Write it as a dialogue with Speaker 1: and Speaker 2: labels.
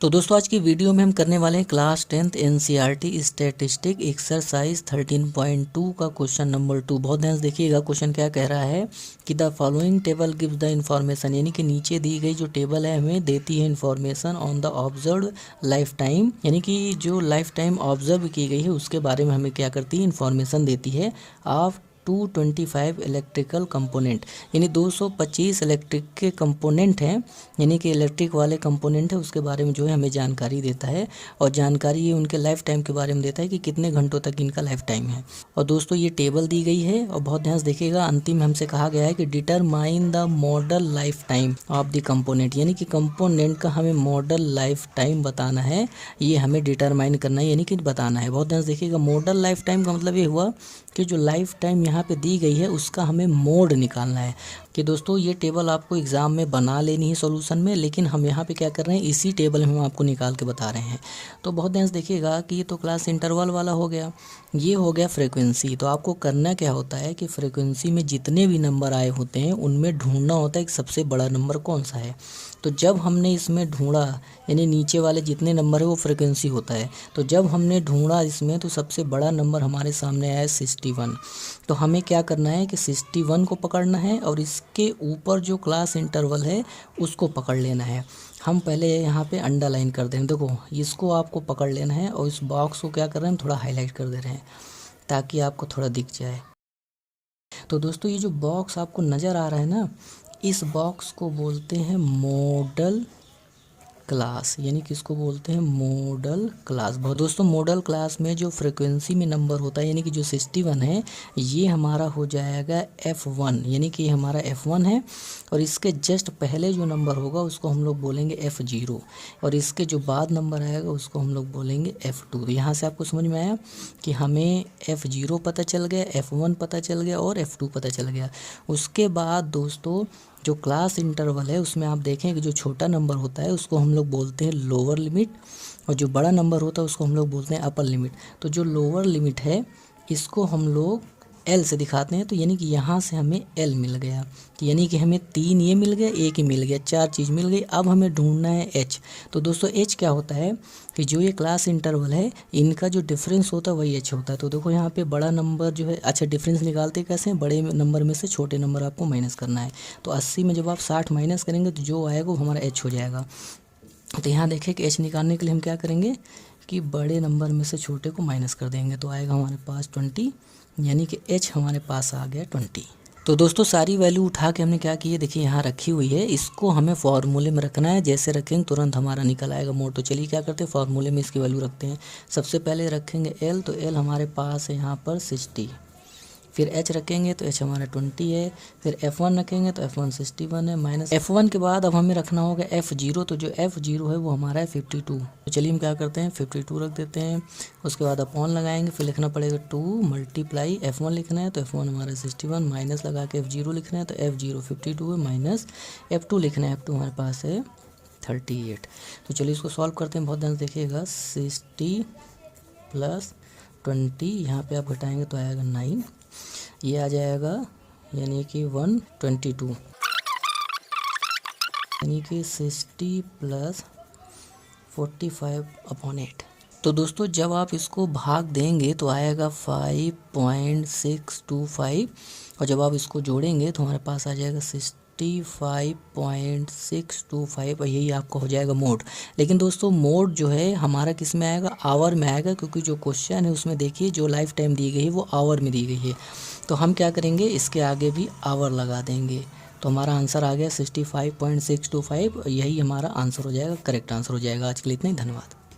Speaker 1: तो दोस्तों आज की वीडियो में हम करने वाले हैं class 10th NCERT statistic exercise 13.2 का क्वेश्चन नंबर 2। बहुत ध्यान से देखिएगा, क्वेश्चन क्या कह रहा है कि the following table gives the information, यानी कि नीचे दी गई जो टेबल है हमें देती है information on the observe life time, यानी कि जो लाइफ टाइम ऑब्जर्व की गई है उसके बारे में हमें क्या करती है, इन्फॉर्मेशन देती है ऑफ 225 इलेक्ट्रिकल कंपोनेंट, यानी 225 इलेक्ट्रिक के कंपोनेंट हैं, यानी कि इलेक्ट्रिक वाले कंपोनेंट है उसके बारे में जो है हमें जानकारी देता है। और जानकारी ये उनके लाइफ टाइम के बारे में देता है कि कितने घंटों तक इनका लाइफ टाइम है। और दोस्तों ये टेबल दी गई है और बहुत ध्यान से देखिएगा, अंतिम में हमसे कहा गया है कि determine the model life time of the component, यानी कि कंपोनेंट का हमें मॉडल लाइफ टाइम बताना है, ये हमें डिटरमाइन करना है, यानी कि बताना है। बहुत ध्यान से देखिएगा, मॉडल लाइफ टाइम का मतलब ये हुआ कि जो लाइफ टाइम यहाँ पे दी गई है उसका हमें मोड निकालना है। कि दोस्तों ये टेबल आपको एग्ज़ाम में बना लेनी है सॉल्यूशन में, लेकिन हम यहाँ पे क्या कर रहे हैं, इसी टेबल में हम आपको निकाल के बता रहे हैं। तो बहुत ध्यान से देखिएगा कि ये तो क्लास इंटरवल वाला हो गया, ये हो गया फ्रीक्वेंसी। तो आपको करना क्या होता है कि फ्रीक्वेंसी में जितने भी नंबर आए होते हैं उनमें ढूंढना होता है कि सबसे बड़ा नंबर कौन सा है। तो जब हमने इसमें ढूंढा, यानी नीचे वाले जितने नंबर है वो फ्रीक्वेंसी होता है, तो जब हमने ढूंढा इसमें तो सबसे बड़ा नंबर हमारे सामने आया 61। तो हमें क्या करना है कि 61 को पकड़ना है और इसके ऊपर जो क्लास इंटरवल है उसको पकड़ लेना है। हम पहले यहाँ पे अंडरलाइन कर दें, देखो इसको आपको पकड़ लेना है और इस बॉक्स को क्या कर रहे हैं, थोड़ा हाईलाइट कर दे रहे हैं ताकि आपको थोड़ा दिख जाए। तो दोस्तों ये जो बॉक्स आपको नज़र आ रहा है ना, इस बॉक्स को बोलते हैं मॉडल क्लास, यानी कि इसको बोलते हैं मॉडल क्लास। बहुत दोस्तों मॉडल क्लास में जो फ्रीक्वेंसी में नंबर होता है, यानी कि जो 61 है, ये हमारा हो जाएगा F1, यानी कि हमारा F1 है। और इसके जस्ट पहले जो नंबर होगा उसको हम लोग बोलेंगे F0, और इसके जो बाद नंबर आएगा उसको हम लोग बोलेंगे F2। तो यहाँ से आपको समझ में आया कि हमें F0 पता चल गया, F1 पता चल गया और F2 पता चल गया। उसके बाद दोस्तों जो क्लास इंटरवल है उसमें आप देखें कि जो छोटा नंबर होता है उसको हम लोग बोलते हैं लोअर लिमिट, और जो बड़ा नंबर होता है उसको हम लोग बोलते हैं अपर लिमिट। तो जो लोअर लिमिट है इसको हम लोग L से दिखाते हैं, तो यानी कि यहाँ से हमें L मिल गया, तो यानी कि हमें 3 ये मिल गया, 1 ही मिल गया, 4 चीज़ मिल गई। अब हमें ढूंढना है H। तो दोस्तों H क्या होता है कि जो ये क्लास इंटरवल है इनका जो डिफरेंस होता है वही H होता है। तो देखो यहाँ पे बड़ा नंबर जो है, अच्छा डिफरेंस निकालते कैसे हैं, बड़े नंबर में से छोटे नंबर आपको माइनस करना है। तो 80 में जब आप 60 माइनस करेंगे तो जो आएगा वो हमारा H हो जाएगा। तो यहाँ देखें कि H निकालने के लिए हम क्या करेंगे कि बड़े नंबर में से छोटे को माइनस कर देंगे, तो आएगा हमारे पास 20, यानी कि H हमारे पास आ गया 20। तो दोस्तों सारी वैल्यू उठा के हमने क्या की है, देखिए यहाँ रखी हुई है, इसको हमें फार्मूले में रखना है। जैसे रखेंगे तुरंत हमारा निकल आएगा मोड। तो चलिए क्या करते हैं, फार्मूले में इसकी वैल्यू रखते हैं। सबसे पहले रखेंगे L, तो L हमारे पास है यहाँ पर 60। फिर H रखेंगे तो H हमारा 20 है। फिर F1 रखेंगे तो F1 61 है, माइनस F1 के बाद अब हमें रखना होगा F0, तो जो F0 है वो हमारा है 52। तो चलिए हम क्या करते हैं, 52 रख देते हैं। उसके बाद अपॉन लगाएंगे, फिर लिखना पड़ेगा 2 मल्टीप्लाई F1 लिखना है, तो F1 हमारा 61, माइनस लगा के F0 लिखना है, तो F0 52 है, माइनस F2 लिखना है, F2 हमारे पास है 38। तो चलिए इसको सॉल्व करते हैं। बहुत ध्यान से देखिएगा, 60 + 20, यहाँ पे आप घटाएंगे तो आएगा 9, ये आ जाएगा यानी कि 122, यानी कि 60 + 45/8। तो दोस्तों जब आप इसको भाग देंगे तो आएगा 5.625, और जब आप इसको जोड़ेंगे तो हमारे पास आ जाएगा 65.625, और यही आपका हो जाएगा मोड। लेकिन दोस्तों मोड जो है हमारा किस में आएगा, आवर में आएगा, क्योंकि जो क्वेश्चन है उसमें देखिए जो लाइफ टाइम दी गई है वो आवर में दी गई है। तो हम क्या करेंगे, इसके आगे भी आवर लगा देंगे, तो हमारा आंसर आ गया 65.625, यही हमारा आंसर हो जाएगा, करेक्ट आंसर हो जाएगा। आज के लिए इतना ही, धन्यवाद।